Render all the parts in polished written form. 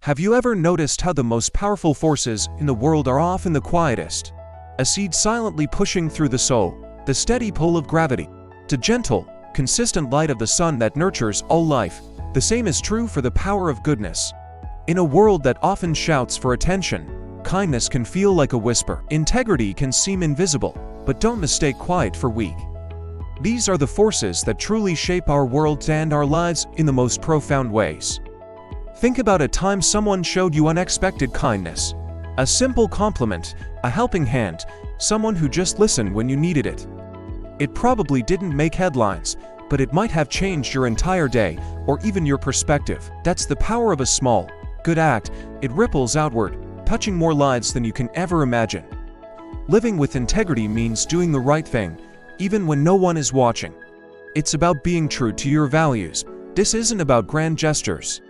Have you ever noticed how the most powerful forces in the world are often the quietest? A seed silently pushing through the soul, the steady pull of gravity, the gentle, consistent light of the sun that nurtures all life. The same is true for the power of goodness. In a world that often shouts for attention, kindness can feel like a whisper. Integrity can seem invisible, but don't mistake quiet for weak. These are the forces that truly shape our world and our lives in the most profound ways. Think about a time someone showed you unexpected kindness. A simple compliment, a helping hand, someone who just listened when you needed it. It probably didn't make headlines, but it might have changed your entire day or even your perspective. That's the power of a small, good act. It ripples outward, touching more lives than you can ever imagine. Living with integrity means doing the right thing, even when no one is watching. It's about being true to your values. This isn't about grand gestures.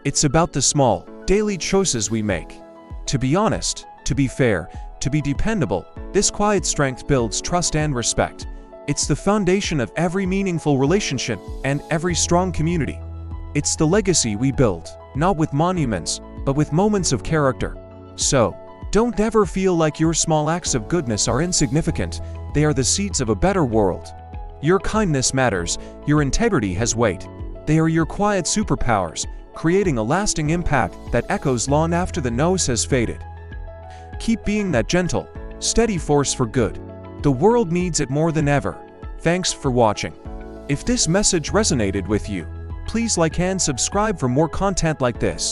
It's about the small, daily choices we make. To be honest, to be fair, to be dependable, this quiet strength builds trust and respect. It's the foundation of every meaningful relationship and every strong community. It's the legacy we build, not with monuments, but with moments of character. So, don't ever feel like your small acts of goodness are insignificant. They are the seeds of a better world. Your kindness matters, your integrity has weight. They are your quiet superpowers, creating a lasting impact that echoes long after the noise has faded. Keep being that gentle, steady force for good. The world needs it more than ever. Thanks for watching. If this message resonated with you, please like and subscribe for more content like this.